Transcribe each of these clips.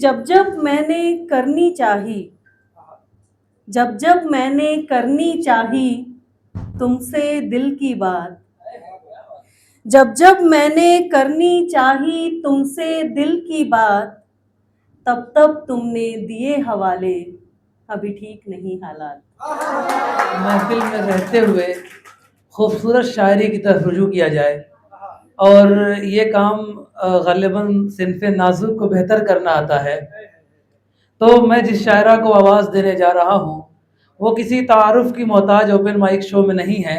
जब जब मैंने करनी चाही, जब जब मैंने करनी चाही तुमसे दिल की बात, जब जब मैंने करनी चाही तुमसे दिल की बात, तब तब तुमने दिए हवाले, अभी ठीक नहीं हालात। महफिल में रहते हुए खूबसूरत शायरी की तरफ रुजू किया जाए और ये काम ग़ालिबन सिनफ़ नाज़ुक को बेहतर करना आता है। तो मैं जिस शायरा को आवाज़ देने जा रहा हूँ वो किसी तारुफ की मोहताज ओपन माइक शो में नहीं है।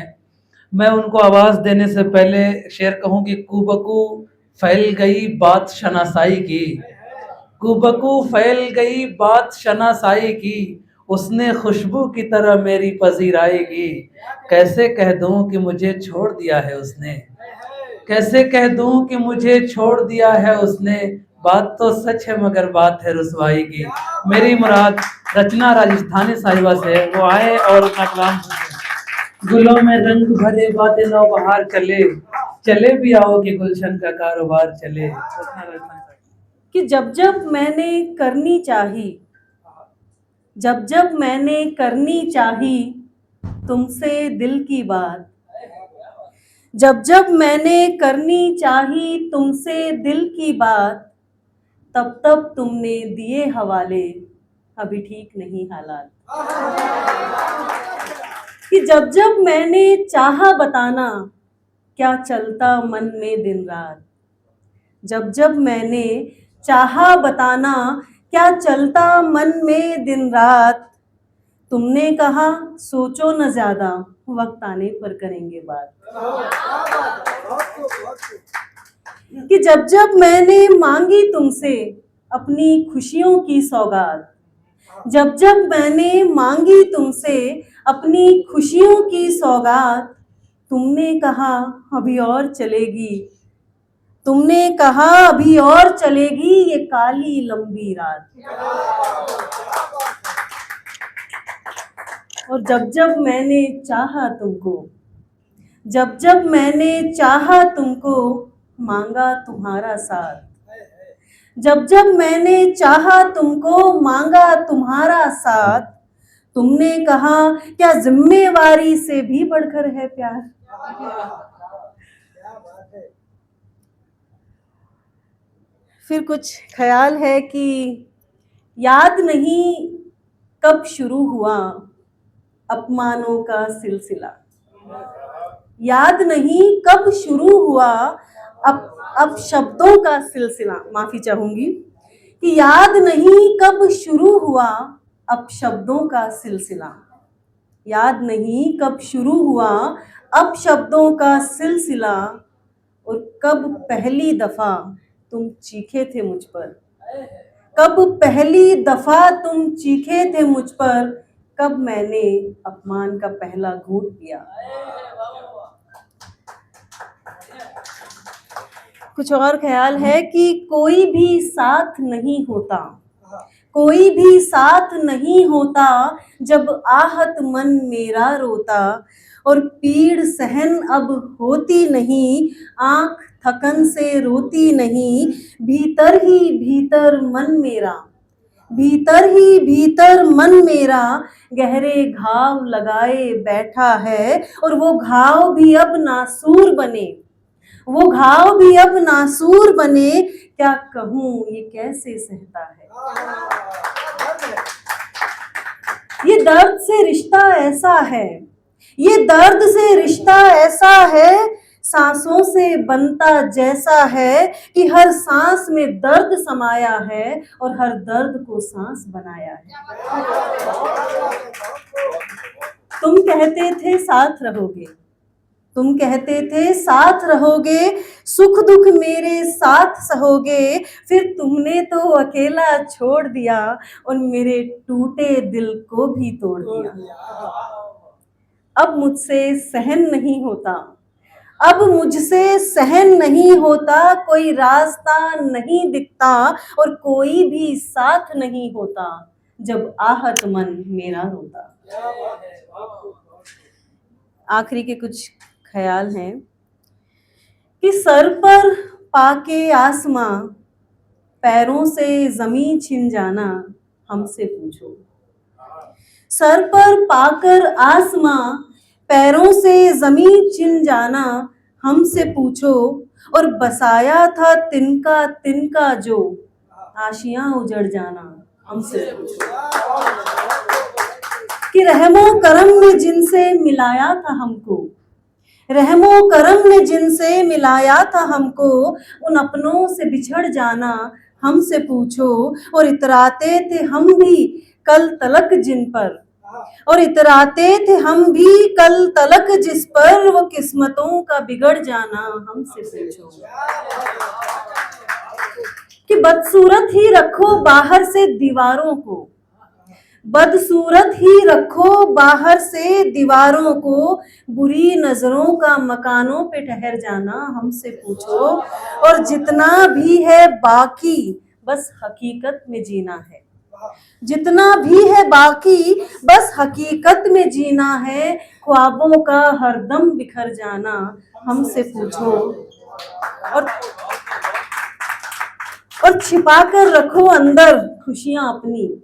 मैं उनको आवाज़ देने से पहले शेर कहूँ कि कुबकू फैल गई बात शनासाई की, कुबकू फैल गई बात शनासाई की, उसने खुशबू की तरह मेरी पजीराएगी। कैसे कह दूँ कि मुझे छोड़ दिया है उसने, कैसे कह दूँ कि मुझे छोड़ दिया है उसने, बात तो सच है मगर बात है रुसवाई की। मेरी मुराद रचना राजस्थानी साहिबा से है, वो आए और अपना कलाम सुने। गुलों में रंग भरे बातें नौ बहार चले, चले भी आओ कि गुलशन का कारोबार चले। रचना राजस्थानी कि जब जब मैंने करनी चाही, जब जब मैंने करनी चाही तुमसे दिल की बात, जब जब मैंने करनी चाही तुमसे दिल की बात, तब तब तुमने दिए हवाले, अभी ठीक नहीं हालात। कि जब जब मैंने चाहा बताना क्या चलता मन में दिन रात, जब जब मैंने चाहा बताना क्या चलता मन में दिन रात, तुमने कहा सोचो न ज्यादा वक्त आने पर करेंगे बात। कि जब जब मैंने मांगी तुमसे अपनी खुशियों की सौगात, जब जब मैंने मांगी तुमसे अपनी खुशियों की सौगात, तुमने कहा अभी और चलेगी, तुमने कहा अभी और चलेगी ये काली लंबी रात। और जब जब मैंने चाहा तुमको, जब जब मैंने चाहा तुमको, मांगा तुम्हारा साथ, जब जब मैंने चाहा तुमको मांगा तुम्हारा साथ, तुमने कहा क्या जिम्मेवारी से भी बढ़कर है प्यार। फिर कुछ ख्याल है कि याद नहीं कब शुरू हुआ अपमानों का सिलसिला, याद नहीं कब शुरू हुआ अब शब्दों का सिलसिला, माफी चाहूंगी कि याद नहीं कब शुरू हुआ अब शब्दों का सिलसिला, याद नहीं कब शुरू हुआ अब शब्दों का सिलसिला, और कब पहली दफा तुम चीखे थे मुझ पर, कब पहली दफा तुम चीखे थे मुझ पर, कब मैंने अपमान का पहला घूंट पिया। कुछ और ख्याल है कि कोई भी साथ नहीं होता, कोई भी साथ नहीं होता जब आहत मन मेरा रोता, और पीड़ सहन अब होती नहीं, आंख थकन से रोती नहीं, भीतर ही भीतर मन मेरा, भीतर ही भीतर मन मेरा गहरे घाव लगाए बैठा है, और वो घाव भी अब नासूर बने, वो घाव भी अब नासूर बने, क्या कहूं ये कैसे सहता है। ये दर्द से रिश्ता ऐसा है, ये दर्द से रिश्ता ऐसा है, सांसों से बनता जैसा है कि हर सांस में दर्द समाया है और हर दर्द को सांस बनाया है। तुम कहते थे साथ रहोगे, तुम कहते थे साथ रहोगे, सुख दुख मेरे साथ सहोगे, फिर तुमने तो अकेला छोड़ दिया और मेरे टूटे दिल को भी तोड़ दिया। अब मुझसे सहन नहीं होता, अब मुझसे सहन नहीं होता, कोई रास्ता नहीं दिखता और कोई भी साथ नहीं होता जब आहत मन मेरा रोता। आखिरी के कुछ ख्याल हैं कि सर पर पाके आसमां पैरों से जमीन छिन जाना हमसे पूछो। सर पर पाकर आसमां, पैरों से जमीन छिन जाना हमसे पूछो। और बसाया था तिनका तिनका जो, आशियां उजड़ जाना हमसे पूछो। कि रहमो करम में जिनसे मिलाया था हमको, रहमो करम ने जिनसे मिलाया था हमको, उन अपनों से बिछड़ जाना हमसे पूछो। और इतराते थे हम भी कल तलक जिन पर, और इतराते थे हम भी कल तलक जिस पर, वो किस्मतों का बिगड़ जाना हमसे पूछो। कि बदसूरत ही रखो बाहर से दीवारों को, बदसूरत ही रखो बाहर से दीवारों को, बुरी नजरों का मकानों पे ठहर जाना हमसे पूछो। और जितना भी है बाकी बस हकीकत में जीना है, जितना भी है बाकी बस हकीकत में जीना है, ख्वाबों का हरदम बिखर जाना हमसे पूछो। और छिपा कर रखो अंदर खुशियां अपनी,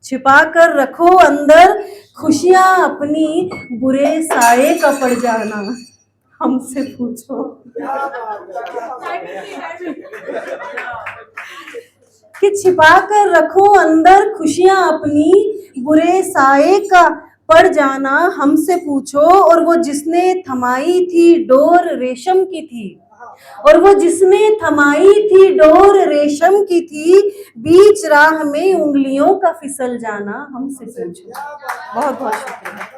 छिपा कर रखो अंदर खुशियां अपनी, बुरे साए का पड़ जाना हमसे पूछो। कि छिपा कर रखो अंदर खुशियां अपनी, बुरे साए का पड़ जाना हमसे पूछो। और वो जिसने थमाई थी डोर रेशम की थी, और वो जिसने थमाई थी डोर रेशम की थी, बीच राह में उंगलियों का फिसल जाना हमसे पूछो। बहुत बहुत शुक्रिया।